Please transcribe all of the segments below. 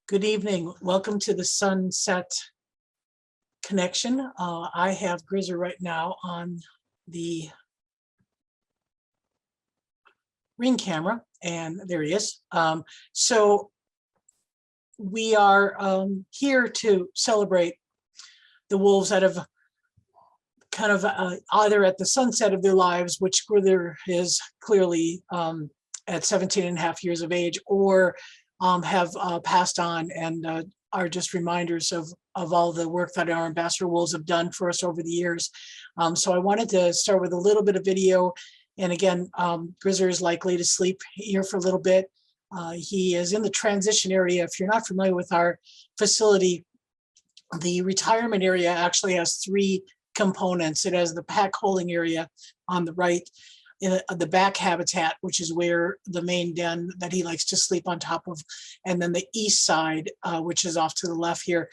Good evening. Welcome to the Sunset Connection. I have Grizzer right now on the ring camera, and there he is. So we are here to celebrate the wolves that have kind of either at the sunset of their lives, which Grizzer is clearly at 17 and a half years of age, or have passed on and are just reminders of all the work that our ambassador wolves have done for us over the years. So I wanted to start with a little bit of video. And again, Grizzer is likely to sleep here for a little bit. He is in the transition area. If you're not familiar with our facility, the retirement area actually has three components. It has the pack holding area on the right, in the back habitat, which is where the main den that he likes to sleep on top of, and then the east side, which is off to the left here.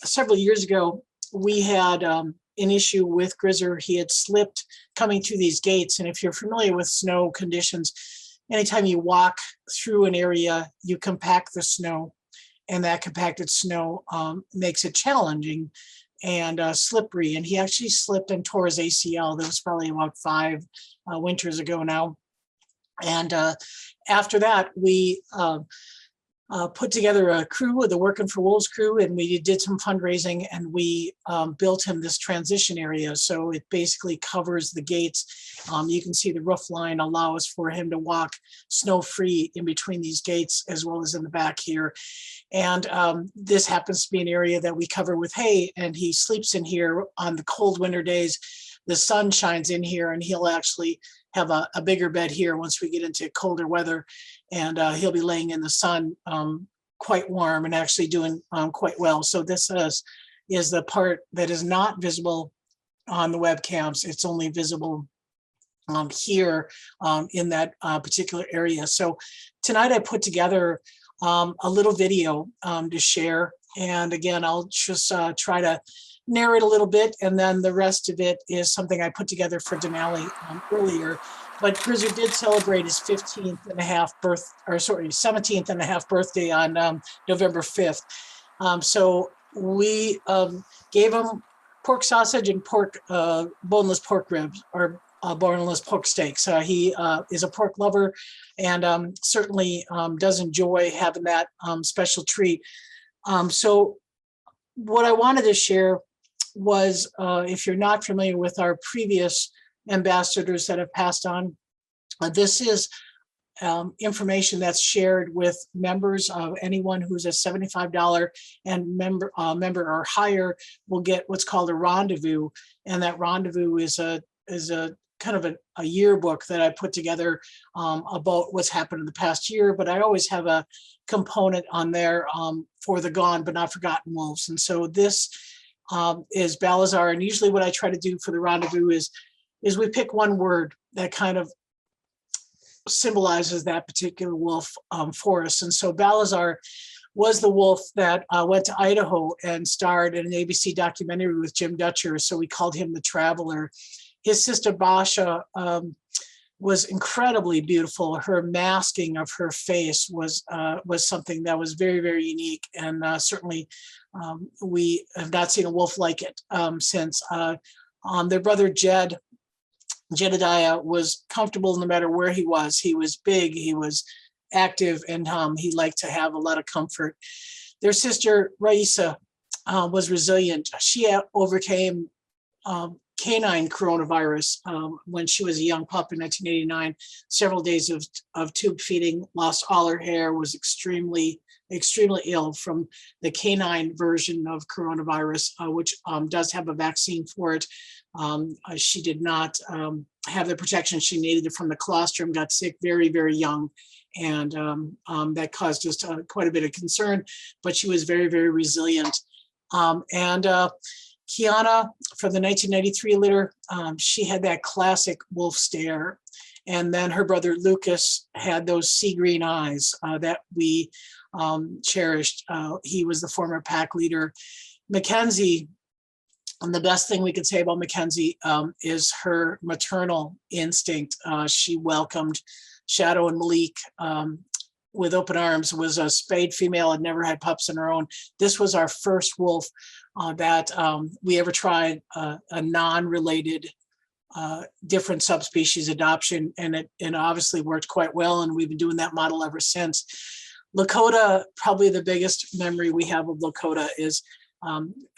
Several years ago, we had an issue with Grizzer. He had slipped coming through these gates, and if you're familiar with snow conditions, anytime you walk through an area, you compact the snow, and that compacted snow makes it challenging and slippery. And he actually slipped and tore his ACL. That was probably about 5 winters ago now. And after that, we put together a crew, the Working for Wolves crew, and we did some fundraising, and we built him this transition area. So it basically covers the gates. You can see the roof line allows for him to walk snow-free in between these gates, as well as in the back here. And this happens to be an area that we cover with hay, and he sleeps in here on the cold winter days. The sun shines in here, and he'll actually have a bigger bed here once we get into colder weather, and he'll be laying in the sun quite warm and actually doing quite well. So this is the part that is not visible on the webcams. It's only visible here in that particular area. So tonight I put together a little video to share. And again, I'll just try to narrate a little bit, and then the rest of it is something I put together for Denali earlier. But Grizzer did celebrate his 17th and a half birthday on November 5th. So we gave him pork sausage and boneless pork ribs, or boneless pork steaks. He is a pork lover, and certainly does enjoy having that special treat. So what I wanted to share was, if you're not familiar with our previous ambassadors that have passed on, this is information that's shared with members. Of anyone who's a $75 and member or higher will get what's called a rendezvous, and that rendezvous is a kind of a yearbook that I put together about what's happened in the past year. But I always have a component on there for the gone but not forgotten wolves. And so this is Balazar. And usually what I try to do for the rendezvous is we pick one word that kind of symbolizes that particular wolf for us. And so Balazar was the wolf that went to Idaho and starred in an ABC documentary with Jim Dutcher. So we called him the Traveler. His sister Basha was incredibly beautiful. Her masking of her face was something that was very, very unique. And certainly we have not seen a wolf like it since. Their brother Jedediah was comfortable no matter where he was. He was big, he was active, and he liked to have a lot of comfort. Their sister Raisa was resilient. She overcame canine coronavirus when she was a young pup in 1989. Several days of tube feeding, lost all her hair, was extremely ill from the canine version of coronavirus, which does have a vaccine for it. She did not have the protection she needed from the colostrum, got sick very, very young, and that caused us quite a bit of concern, but she was very, very resilient. Kiana, from the 1993 litter, she had that classic wolf stare. And then her brother Lucas had those sea green eyes that we cherished. He was the former pack leader. Mackenzie, and the best thing we could say about Mackenzie is her maternal instinct. She welcomed Shadow and Malik with open arms, was a spayed female, had never had pups in her own. This was our first wolf that we ever tried a non-related different subspecies adoption, and it obviously worked quite well, and we've been doing that model ever since. Lakota, probably the biggest memory we have of Lakota is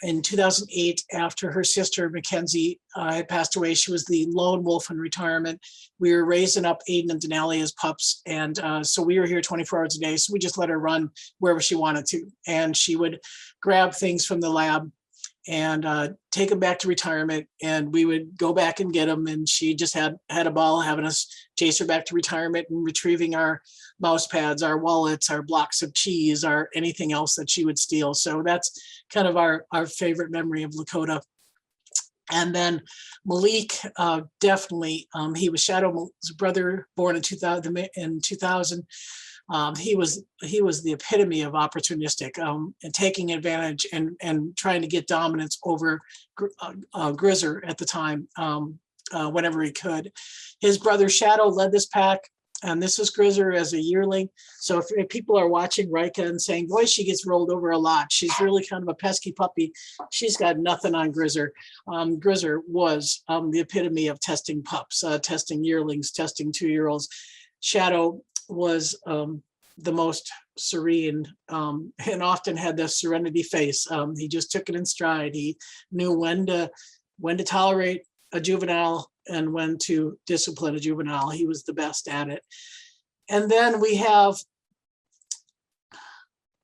in 2008, after her sister Mackenzie had passed away. She was the lone wolf in retirement. We were raising up Aiden and Denali as pups, and so we were here 24 hours a day, so we just let her run wherever she wanted to, and she would grab things from the lab and take them back to retirement, and we would go back and get them, and she just had a ball having us chase her back to retirement and retrieving our mouse pads, our wallets, our blocks of cheese, or anything else that she would steal. So that's kind of our favorite memory of Lakota. And then Malik, definitely, he was Shadow's brother, born in 2000. He was the epitome of opportunistic and taking advantage and trying to get dominance over Grizzer at the time whenever he could. His brother Shadow led this pack, and this is Grizzer as a yearling. So if people are watching Rika and saying, boy, she gets rolled over a lot, she's really kind of a pesky puppy, she's got nothing on Grizzer. Grizzer was the epitome of testing pups, testing yearlings, testing 2-year-olds. Shadow was the most serene and often had this serenity face. He just took it in stride. He knew when to tolerate a juvenile and when to discipline a juvenile. He was the best at it. And then we have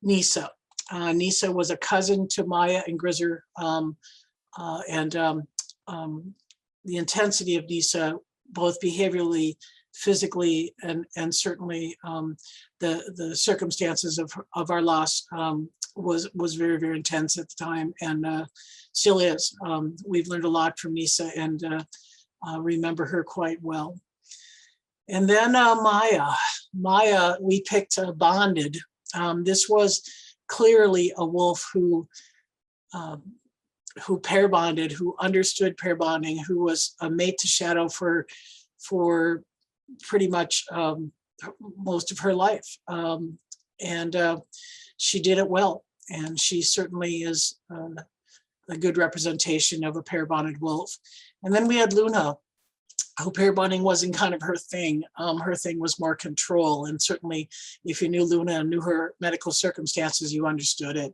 Nisa. Nisa was a cousin to Maya and Grizzer, and the intensity of Nisa, both behaviorally, physically, and certainly the circumstances of our loss was very, very intense at the time, and still is. We've learned a lot from Nisa and remember her quite well. And then Maya, we picked Bonded. This was clearly a wolf who pair bonded, who understood pair bonding, who was a mate to Shadow for pretty much most of her life. And she did it well. And she certainly is a good representation of a pair bonded wolf. And then we had Luna, who pair bonding wasn't kind of her thing. Her thing was more control. And certainly if you knew Luna and knew her medical circumstances, you understood it.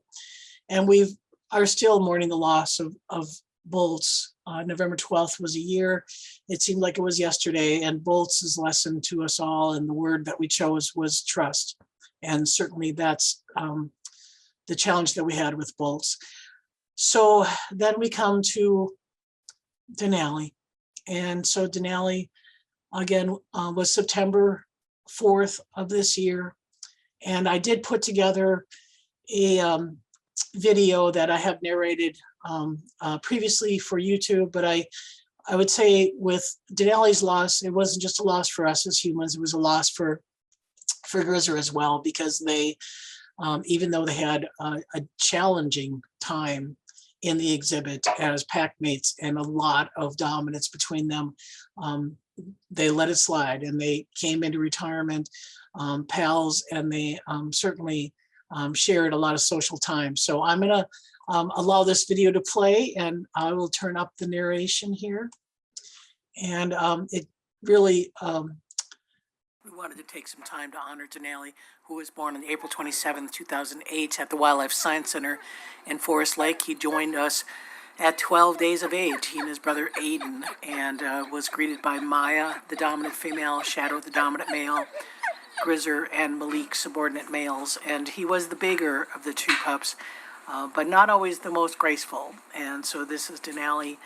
And we are still mourning the loss of Bolts. November 12th was a year. It seemed like it was yesterday, and Bolts' lesson to us all, and the word that we chose was trust. And certainly that's the challenge that we had with Bolts. So then we come to Denali. And so Denali, again, was September 4th of this year. And I did put together a video that I have narrated previously for YouTube, but I would say with Denali's loss, it wasn't just a loss for us as humans, it was a loss for Grizzer as well, because they, even though they had a challenging time in the exhibit as pack mates and a lot of dominance between them, they let it slide and they came into retirement pals, and they certainly shared a lot of social time. So I'm gonna allow this video to play, and I will turn up the narration here. And it really, we wanted to take some time to honor Denali, who was born on April 27th, 2008 at the Wildlife Science Center in Forest Lake. He joined us at 12 days of age, he and his brother Aiden, and was greeted by Maya, the dominant female, Shadow, the dominant male, Grizzer and Malik, subordinate males. And he was the bigger of the two pups, but not always the most graceful. And so this is Denali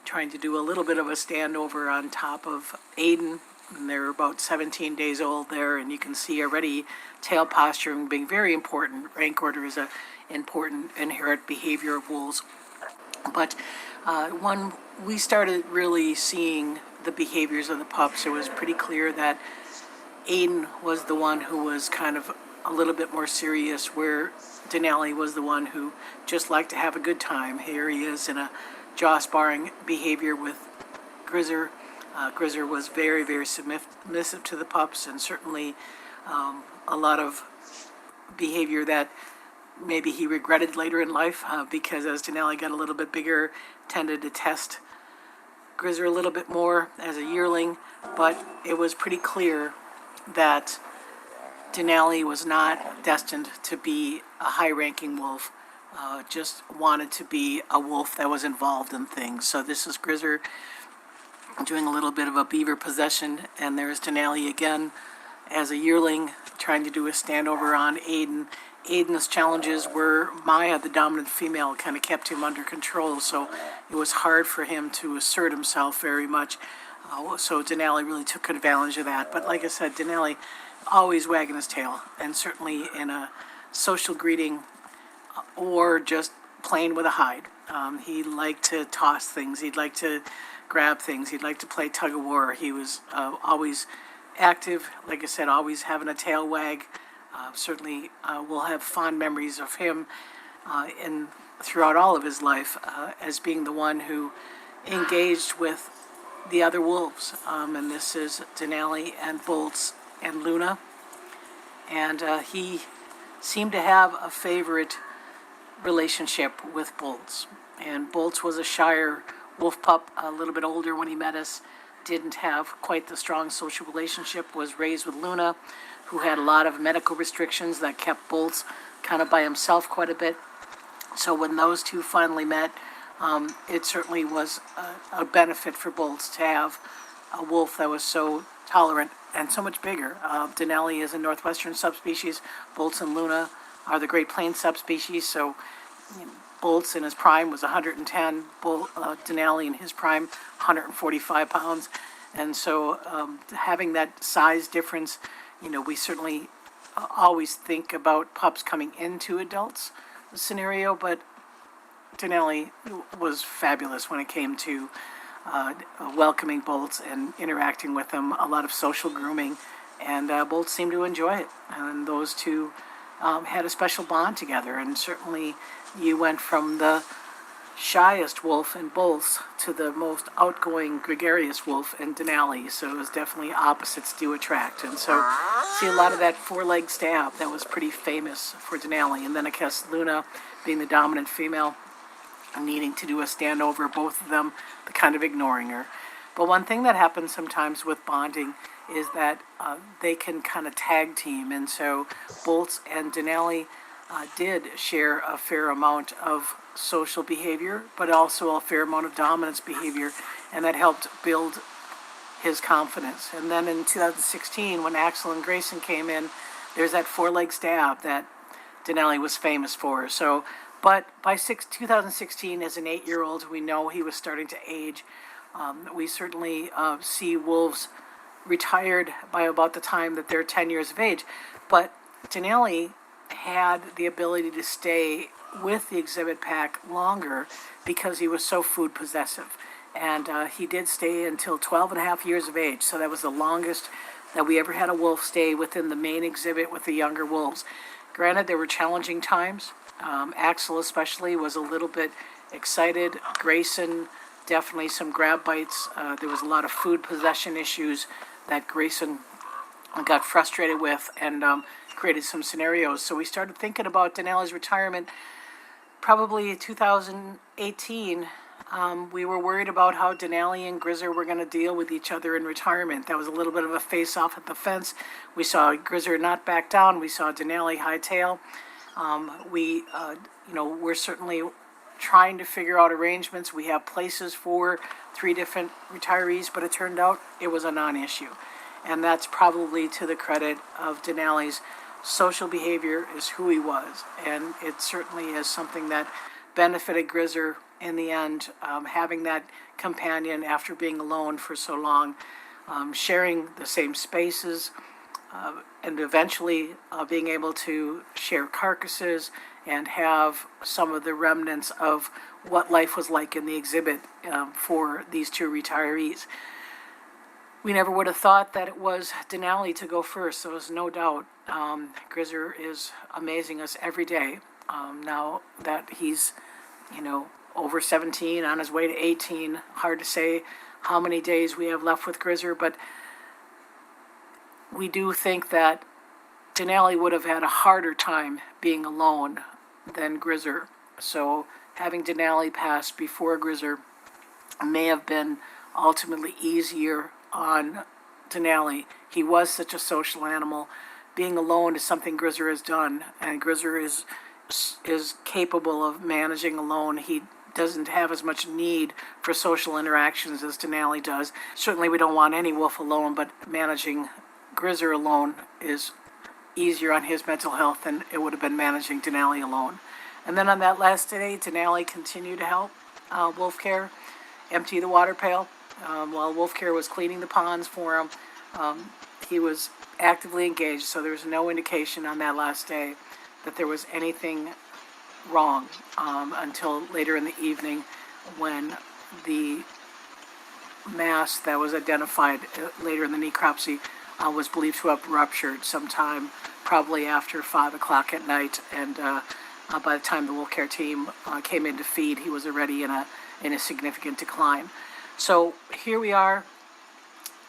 trying to do a little bit of a standover on top of Aiden. And they're about 17 days old there, and you can see already tail posturing being very important. Rank order is an important inherent behavior of wolves. But when we started really seeing the behaviors of the pups, it was pretty clear that Aiden was the one who was kind of a little bit more serious, where Denali was the one who just liked to have a good time. Here he is in a jaw-sparring behavior with Grizzer. Grizzer was very, very submissive to the pups, and certainly a lot of behavior that maybe he regretted later in life, because as Denali got a little bit bigger, tended to test Grizzer a little bit more as a yearling, but it was pretty clear that Denali was not destined to be a high-ranking wolf, just wanted to be a wolf that was involved in things. So this is Grizzer doing a little bit of a beaver possession, and there's Denali again as a yearling trying to do a standover on Aiden. Aiden's challenges were Maya, the dominant female, kind of kept him under control, so it was hard for him to assert himself very much. So Denali really took advantage of that. But like I said, Denali always wagging his tail, and certainly in a social greeting or just playing with a hide. He liked to toss things. He'd like to grab things. He'd like to play tug of war. He was always active, like I said, always having a tail wag. Certainly we'll have fond memories of him in throughout all of his life as being the one who engaged with the other wolves. And this is Denali and Bolts and Luna. And he seemed to have a favorite relationship with Bolts. And Bolts was a shyer wolf pup, a little bit older when he met us, didn't have quite the strong social relationship, was raised with Luna, who had a lot of medical restrictions that kept Bolts kind of by himself quite a bit. So when those two finally met, it certainly was a benefit for Bolts to have a wolf that was so tolerant and so much bigger. Denali is a northwestern subspecies. Bolts and Luna are the Great Plains subspecies. So Bolts in his prime was 110. Denali in his prime, 145 pounds. And so having that size difference, we certainly always think about pups coming into adults scenario, but Denali was fabulous when it came to welcoming Bolts and interacting with them, a lot of social grooming, and Bolts seemed to enjoy it. And those two had a special bond together, and certainly you went from the shyest wolf in Bolts to the most outgoing, gregarious wolf in Denali. So it was definitely opposites do attract. And so see a lot of that four-leg stab that was pretty famous for Denali. And then I guess Luna, being the dominant female, needing to do a standover, both of them kind of ignoring her. But one thing that happens sometimes with bonding is that they can kind of tag team. And so Bolts and Denali did share a fair amount of social behavior, but also a fair amount of dominance behavior, and that helped build his confidence. And then in 2016, when Axel and Grayson came in, there's that four-leg stab that Denali was famous for. So, but by 2016, as an 8-year-old, we know he was starting to age. We certainly see wolves retired by about the time that they're 10 years of age. But Denali had the ability to stay with the exhibit pack longer because he was so food possessive. And he did stay until 12 and a half years of age. So that was the longest that we ever had a wolf stay within the main exhibit with the younger wolves. Granted, there were challenging times. Axel especially was a little bit excited. Grayson, definitely some grab bites. There was a lot of food possession issues that Grayson got frustrated with and created some scenarios. So we started thinking about Denali's retirement probably 2018. We were worried about how Denali and Grizzer were going to deal with each other in retirement. That was a little bit of a face-off at the fence. We saw Grizzer not back down. We saw Denali hightail. We're certainly trying to figure out arrangements. We have places for 3 different retirees, but it turned out it was a non-issue. And that's probably to the credit of Denali's social behavior is who he was. And it certainly is something that benefited Grizzer in the end, having that companion after being alone for so long, sharing the same spaces, and eventually being able to share carcasses and have some of the remnants of what life was like in the exhibit for these 2 retirees. We never would have thought that it was Denali to go first. There was no doubt. Grizzer is amazing us every day. Now that he's, over 17, on his way to 18, hard to say how many days we have left with Grizzer, but we do think that Denali would have had a harder time being alone than Grizzer. So having Denali pass before Grizzer may have been ultimately easier on Denali. He was such a social animal. Being alone is something Grizzer has done, and Grizzer is capable of managing alone. He doesn't have as much need for social interactions as Denali does. Certainly we don't want any wolf alone, but managing Grizzer alone is easier on his mental health than it would have been managing Denali alone. And then on that last day, Denali continued to help Wolf Care empty the water pail. While Wolf Care was cleaning the ponds for him, he was actively engaged, so there was no indication on that last day that there was anything wrong until later in the evening when the mass that was identified later in the necropsy was believed to have ruptured sometime probably after 5 o'clock at night, and by the time the Wolf Care team came in to feed, he was already in a significant decline. So here we are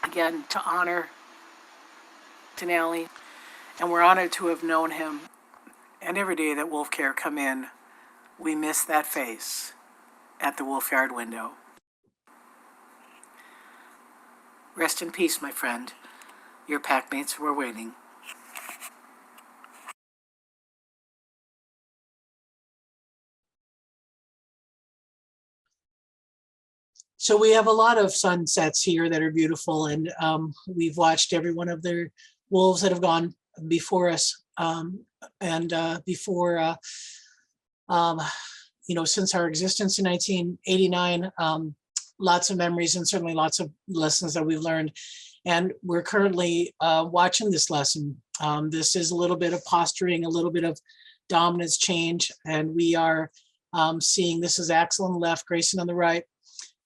again to honor Denali, and we're honored to have known him. And every day that Wolf Care come in, we miss that face at the wolf yard window. Rest in peace, my friend. Your packmates were waiting. So we have a lot of sunsets here that are beautiful, and we've watched every one of the wolves that have gone before us, and before, since our existence in 1989, lots of memories and certainly lots of lessons that we've learned. And we're currently watching this lesson. This is a little bit of posturing, a little bit of dominance change, and we are seeing this is Axel on the left, Grayson on the right.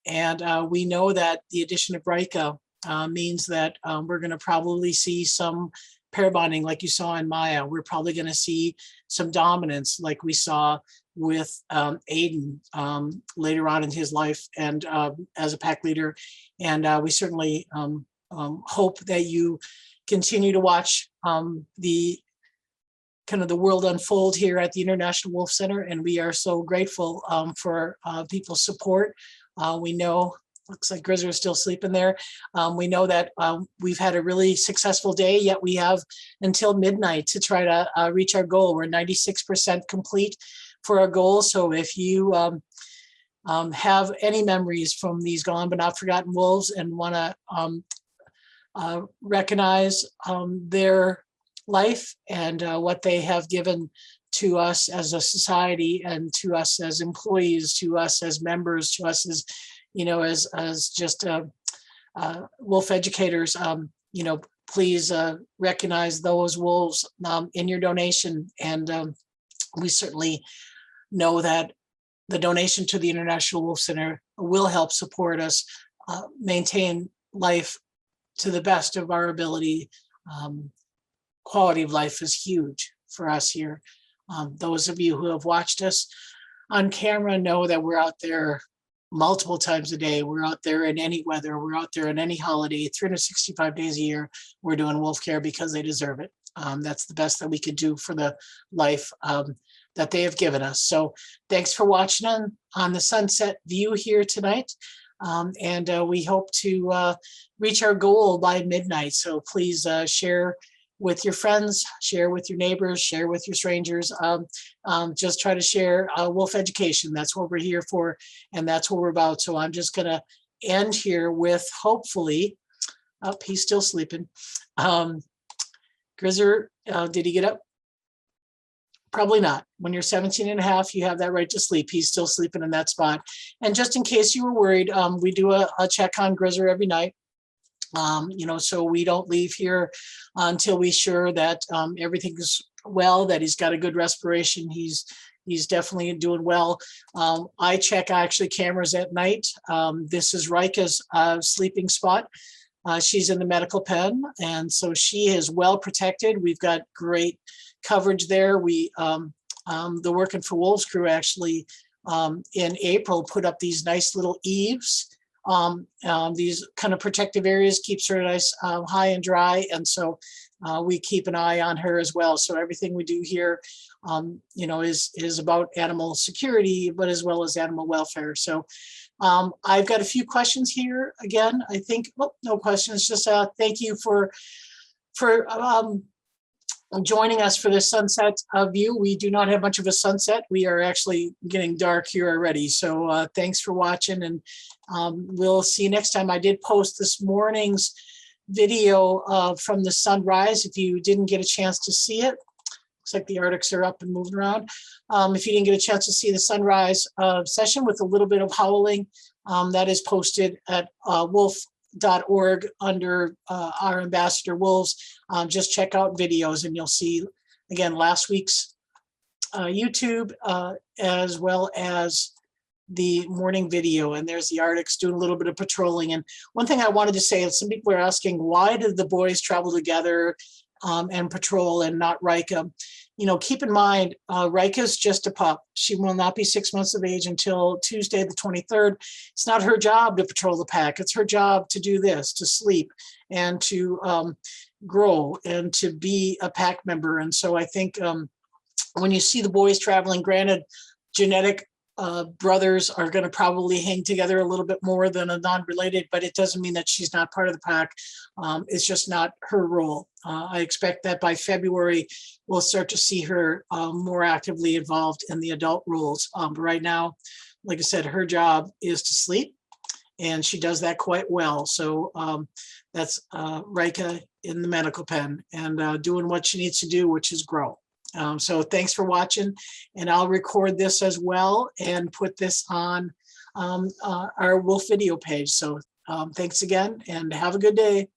And we know that the addition of Rika means that we're going to probably see some pair bonding like you saw in Maya. We're probably going to see some dominance like we saw with Aiden later on in his life and as a pack leader. And we certainly hope that you continue to watch the world unfold here at the International Wolf Center. And we are so grateful for people's support. We know, looks like Grizzer is still sleeping there. We know that we've had a really successful day, yet we have until midnight to try to reach our goal. We're 96% complete for our goal. So if you have any memories from these gone but not forgotten wolves and want to recognize their life and what they have given to us as a society and to us as employees, to us as members, to us as, as just wolf educators, please recognize those wolves in your donation. And we certainly know that the donation to the International Wolf Center will help support us maintain life to the best of our ability. Quality of life is huge for us here. Those of you who have watched us on camera know that we're out there multiple times a day. We're out there in any weather. We're out there in any holiday, 365 days a year. We're doing wolf care because they deserve it. That's the best that we could do for the life that they have given us. So thanks for watching on the sunset view here tonight. And we hope to reach our goal by midnight. So please share with your friends, share with your neighbors, share with your strangers. Just try to share wolf education. That's what we're here for, and that's what we're about. So I'm just going to end here with hopefully, he's still sleeping. Grizzer, did he get up? Probably not. When you're 17 and a half, you have that right to sleep. He's still sleeping in that spot. And just in case you were worried, we do a check on Grizzer every night. So we don't leave here until we're sure that everything's well, that he's got a good respiration. He's definitely doing well. I check actually cameras at night. This is Rika's sleeping spot. She's in the medical pen, and so she is well protected. We've got great coverage there. We, the Working for Wolves crew actually in April put up these nice little eaves. These kind of protective areas keeps her nice high and dry, and so we keep an eye on her as well. So everything we do here, you know, is about animal security, but as well as animal welfare. So I've got a few questions here. Again, I think, well, no questions, just thank you for joining us for this sunset view. We do not have much of a sunset. We are actually getting dark here already. So thanks for watching, and we'll see you next time. I did post this morning's video from the sunrise. If you didn't get a chance to see it, looks like the Arctics are up and moving around. If you didn't get a chance to see the sunrise session with a little bit of howling, that is posted at wolf.org under our ambassador wolves. Just check out videos and you'll see, again, last week's YouTube as well as the morning video. And there's the Arctics doing a little bit of patrolling. And one thing I wanted to say is some people are asking, why did the boys travel together and patrol and not Rika? You know, keep in mind, Rika's just a pup. She will not be 6 months of age until Tuesday, the 23rd. It's not her job to patrol the pack. It's her job to do this, to sleep and to grow and to be a pack member. And so I think when you see the boys traveling, granted, genetic brothers are going to probably hang together a little bit more than a non-related, but it doesn't mean that she's not part of the pack. It's just not her role. I expect that by February, we'll start to see her more actively involved in the adult roles. But right now, like I said, her job is to sleep, and she does that quite well. So that's Rika in the medical pen and doing what she needs to do, which is grow. So thanks for watching, and I'll record this as well and put this on our Wolf video page. So thanks again and have a good day.